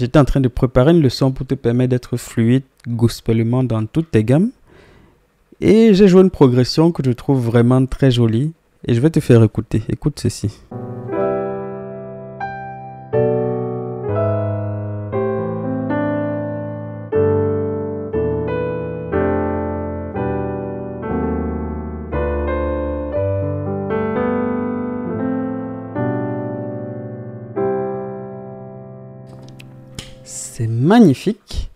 j'étais en train de préparer une leçon pour te permettre d'être fluide gospelement dans toutes tes gammes. Et j'ai joué une progression que je trouve vraiment très jolie. Et je vais te faire écouter. Écoute ceci. C'est magnifique.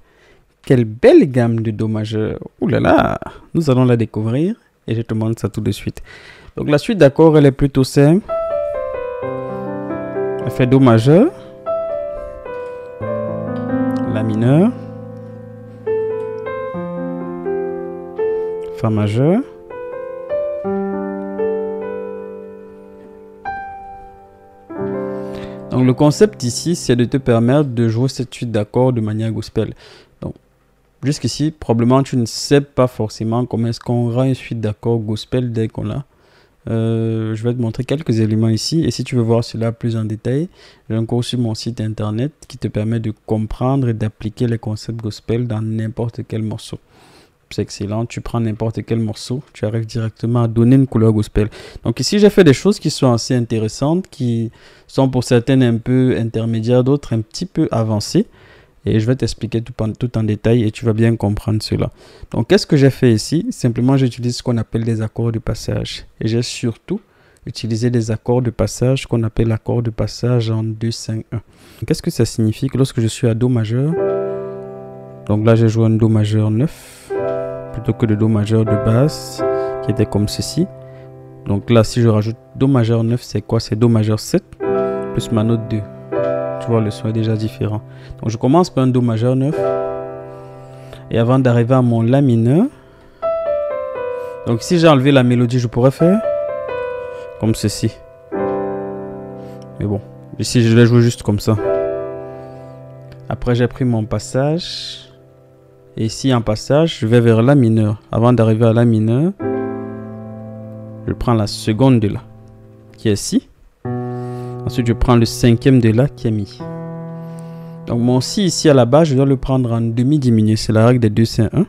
Quelle belle gamme de do majeur. Ouh là là, nous allons la découvrir et je te montre ça tout de suite. Donc la suite d'accords, elle est plutôt simple. Elle fait do majeur, la mineur, fa majeur, donc le concept ici, c'est de te permettre de jouer cette suite d'accords de manière gospel. Donc jusqu'ici, probablement tu ne sais pas forcément comment est-ce qu'on rend une suite d'accords gospel dès qu'on l'a. Je vais te montrer quelques éléments ici, et si tu veux voir cela plus en détail, j'ai un cours sur mon site internet qui te permet de comprendre et d'appliquer les concepts gospel dans n'importe quel morceau. C'est excellent, tu prends n'importe quel morceau, tu arrives directement à donner une couleur gospel. Donc ici j'ai fait des choses qui sont assez intéressantes, qui sont pour certaines un peu intermédiaires, d'autres un petit peu avancées. Et je vais t'expliquer tout en détail et tu vas bien comprendre cela. Donc qu'est-ce que j'ai fait ici? Simplement j'utilise ce qu'on appelle des accords de passage. Et j'ai surtout utilisé des accords de passage qu'on appelle accords de passage en 2-5-1. Qu'est-ce que ça signifie? Que lorsque je suis à do majeur, donc là j'ai joué un do majeur 9, plutôt que de do majeur de base qui était comme ceci. Donc là si je rajoute do majeur 9, c'est quoi? C'est do majeur 7 plus ma note 2. Tu vois, le son est déjà différent. Donc je commence par un do majeur 9. Et avant d'arriver à mon la mineur, donc si j'ai enlevé la mélodie, je pourrais faire comme ceci. Mais bon, ici je l'ai joué juste comme ça. Après j'ai pris mon passage. Et ici en passage, je vais vers la mineur. Avant d'arriver à la mineur, je prends la seconde de la, qui est si. Ensuite, je prends le cinquième de la qui est mi. Donc mon si ici à la base, je dois le prendre en demi diminué. C'est la règle des 2-5-1.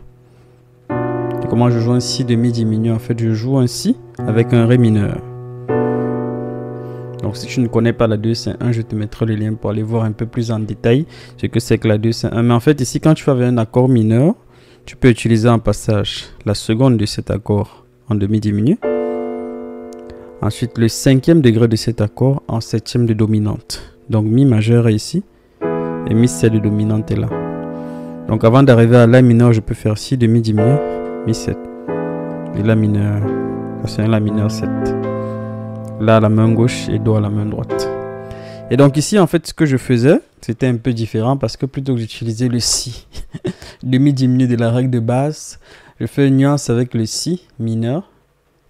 Et comment je joue un si demi diminué? En fait, je joue un si avec un ré mineur. Donc si tu ne connais pas la 2-5-1, je te mettrai le lien pour aller voir un peu plus en détail ce que c'est que la 2-5-1. Mais en fait, ici, quand tu vas vers un accord mineur, tu peux utiliser en passage la seconde de cet accord en demi diminué. Ensuite, le cinquième degré de cet accord en septième de dominante. Donc, mi majeur est ici. Et mi 7 de dominante est là. Donc, avant d'arriver à la mineur, je peux faire si de mi diminué, mi 7. Et la mineur, ça c'est un la mineur 7. Là, à la main gauche et do à la main droite. Et donc, ici, en fait, ce que je faisais, c'était un peu différent parce que plutôt que j'utilisais le si de mi diminué de la règle de base, je fais une nuance avec le si mineur,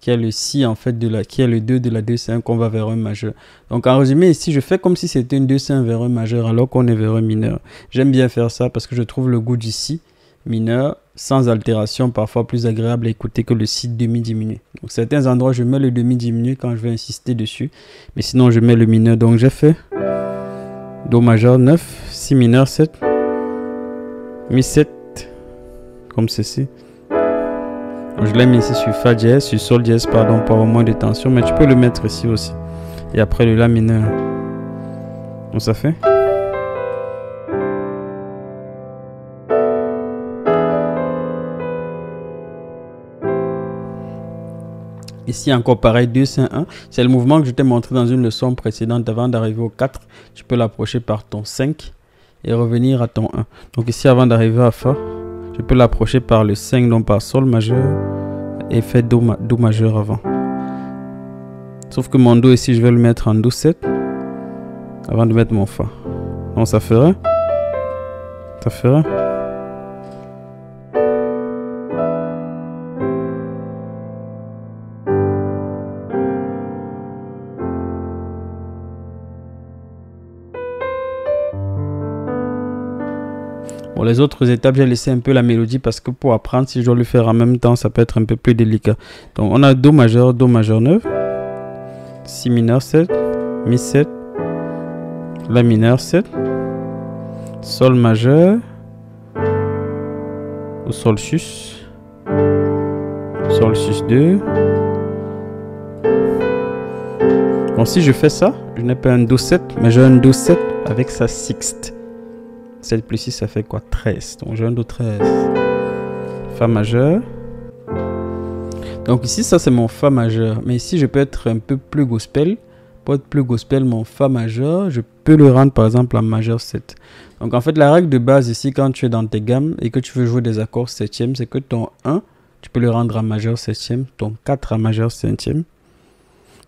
qui est le si en fait qui est le 2 de la 2-5 qu'on va vers un majeur. Donc en résumé ici je fais comme si c'était une 2-5 vers un majeur alors qu'on est vers un mineur. J'aime bien faire ça parce que je trouve le goût du si mineur sans altération parfois plus agréable à écouter que le si demi diminué. Donc certains endroits je mets le demi diminué quand je vais insister dessus, mais sinon je mets le mineur. Donc j'ai fait do majeur 9, si mineur 7, mi 7 comme ceci. Je l'ai mis ici sur fa dièse, sur sol dièse, pardon, pour avoir moins de tension, mais tu peux le mettre ici aussi. Et après le la mineur. Donc ça fait. Ici encore pareil, 2-5-1. C'est le mouvement que je t'ai montré dans une leçon précédente avant d'arriver au 4. Tu peux l'approcher par ton 5 et revenir à ton 1. Donc ici avant d'arriver à fa, je peux l'approcher par le 5, donc par sol majeur et faire do majeur avant. Sauf que mon do ici, je vais le mettre en do 7 avant de mettre mon fa. Donc ça ferait. Ça ferait. Bon, les autres étapes, j'ai laissé un peu la mélodie parce que pour apprendre, si je dois le faire en même temps, ça peut être un peu plus délicat. Donc, on a do majeur 9, si mineur 7, mi 7, la mineur 7, Sol majeur, au sol sus, sol sus 2. Bon, si je fais ça, je n'ai pas un do 7, mais j'ai un do 7 avec sa sixte. 7 plus 6, ça fait quoi? 13. Donc j'ai un do 13. Fa majeur. Donc ici, ça c'est mon Fa majeur. Mais ici, je peux être un peu plus gospel. Pour être plus gospel, mon Fa majeur, je peux le rendre par exemple en majeur 7. Donc en fait, la règle de base ici, quand tu es dans tes gammes et que tu veux jouer des accords septièmes, c'est que ton 1, tu peux le rendre en majeur septième, ton 4 en majeur cinquième,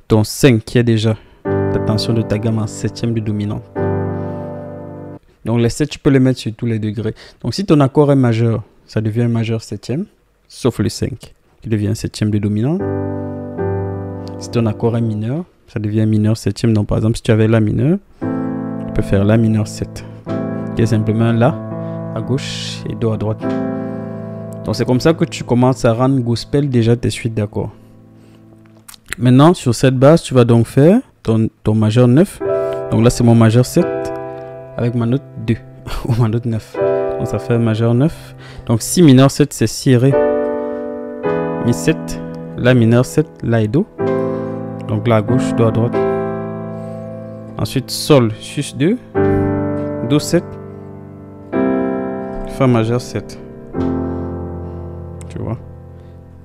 ton 5 qui est déjà ta tension de ta gamme en septième de dominante. Donc les 7, tu peux les mettre sur tous les degrés. Donc si ton accord est majeur, ça devient un majeur septième, sauf le 5, qui devient un septième de dominante. Si ton accord est mineur, ça devient mineur septième. Donc par exemple, si tu avais La mineur, tu peux faire La mineur 7, qui est simplement La à gauche et Do à droite. Donc c'est comme ça que tu commences à rendre gospel déjà tes suites d'accords. Maintenant, sur cette base, tu vas donc faire ton majeur 9. Donc là, c'est mon majeur 7 avec ma note 2 ou ma note 9. Donc ça fait majeur 9. Donc Si mineur 7, c'est Si et Ré. Mi 7, La mineur 7, La et Do. Donc là à gauche, Do à droite. Ensuite Sol, Sus 2, Do 7, Fa majeur 7. Tu vois.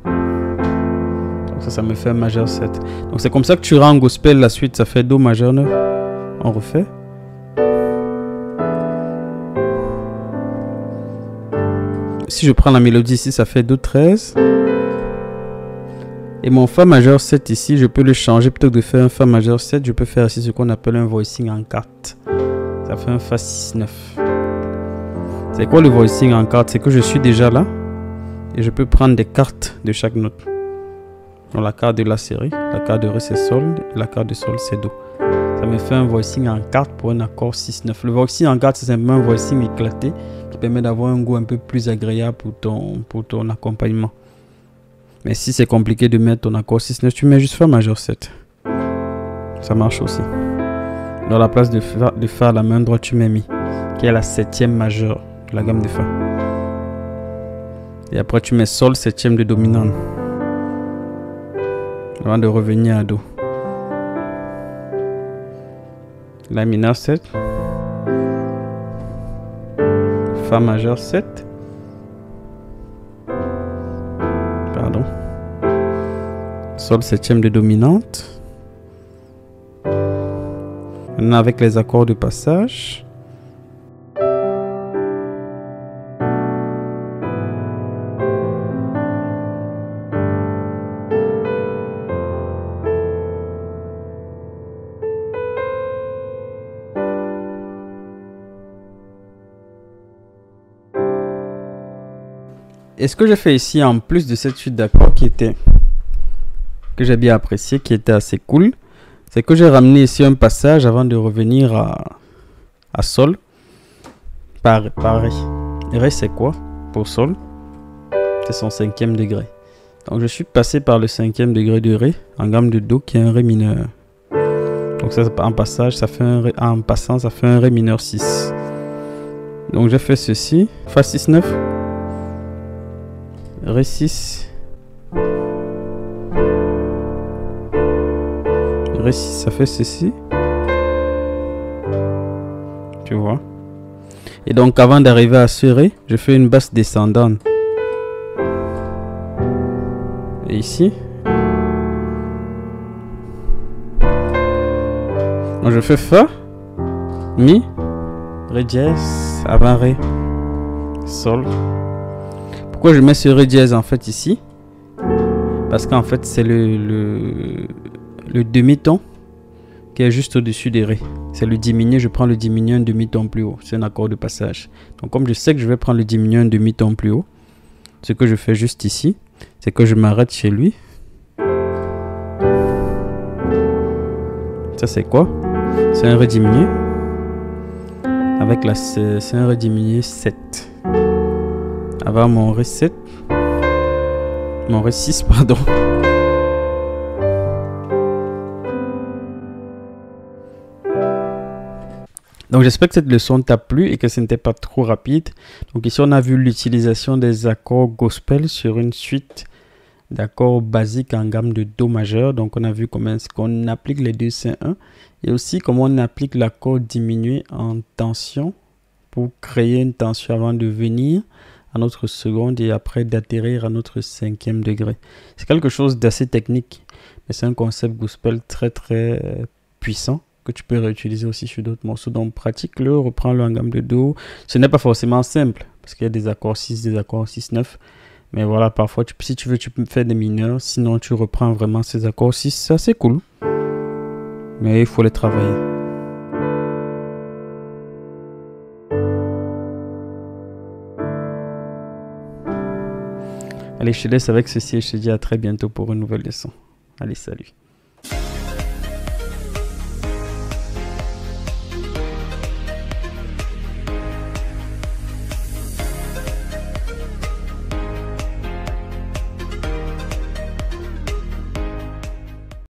Donc ça me fait majeur 7. Donc c'est comme ça que tu rends gospel la suite. Ça fait Do majeur 9. On refait. Si je prends la mélodie ici, ça fait Do 13. Et mon Fa majeur 7 ici, je peux le changer. Plutôt que de faire un Fa majeur 7, je peux faire ici ce qu'on appelle un voicing en 4. Ça fait un Fa 6, 9. C'est quoi le voicing en 4? C'est que je suis déjà là. Et je peux prendre des cartes de chaque note. Donc la carte de La c'est Ré, la carte de Ré c'est Sol, et la carte de Sol c'est Do. Ça me fait un voicing en 4 pour un accord 6-9. Le voicing en 4, c'est simplement un voicing éclaté qui permet d'avoir un goût un peu plus agréable pour ton accompagnement. Mais si c'est compliqué de mettre ton accord 6-9, tu mets juste Fa majeur 7. Ça marche aussi. Dans la place de Fa à la main droite, tu mets Mi, qui est la septième majeure de la gamme de Fa. Et après, tu mets Sol, septième de dominante. Avant de revenir à Do. La mineur 7. Fa majeur 7. Pardon. Sol septième de dominante. Maintenant avec les accords de passage. Et ce que j'ai fait ici, en plus de cette suite d'accords que j'ai bien apprécié, qui était assez cool, c'est que j'ai ramené ici un passage avant de revenir à Sol par Ré. Ré c'est quoi pour Sol? C'est son cinquième degré. Donc je suis passé par le cinquième degré de Ré en gamme de Do qui est un Ré mineur. Donc ça en passage, ça fait un Ré, en passant ça fait un Ré mineur 6. Donc j'ai fait ceci, Fa 6 9. Ré 6. Ré 6, ça fait ceci. Tu vois. Et donc avant d'arriver à ce Ré, je fais une basse descendante. Et ici. Donc je fais Fa, Mi, Ré dièse, avant Ré, Sol. Pourquoi je mets ce Ré dièse en fait ici? Parce qu'en fait c'est le demi-ton qui est juste au-dessus des Ré. C'est le diminué, je prends le diminué un demi-ton plus haut. C'est un accord de passage. Donc comme je sais que je vais prendre le diminué un demi-ton plus haut, ce que je fais juste ici, c'est que je m'arrête chez lui. Ça c'est quoi? C'est un Ré diminué. Avec c'est un Ré diminué 7. Avant mon Ré 7. Mon Ré 6, pardon. Donc j'espère que cette leçon t'a plu et que ce n'était pas trop rapide. Donc ici on a vu l'utilisation des accords gospel sur une suite d'accords basiques en gamme de Do majeur. Donc on a vu comment est-ce qu'on applique les deux C1 et aussi comment on applique l'accord diminué en tension pour créer une tension avant de venir à notre seconde et après d'atterrir à notre 5e degré. C'est quelque chose d'assez technique, mais c'est un concept gospel très très puissant que tu peux réutiliser aussi sur d'autres morceaux. Donc pratique-le, reprends-le en gamme de Do. Ce n'est pas forcément simple parce qu'il y a des accords 6, des accords 6-9. Mais voilà, parfois, si tu veux, tu peux faire des mineurs. Sinon, tu reprends vraiment ces accords 6. C'est assez cool. Mais il faut les travailler. Allez, je te laisse avec ceci et je te dis à très bientôt pour une nouvelle leçon. Allez, salut.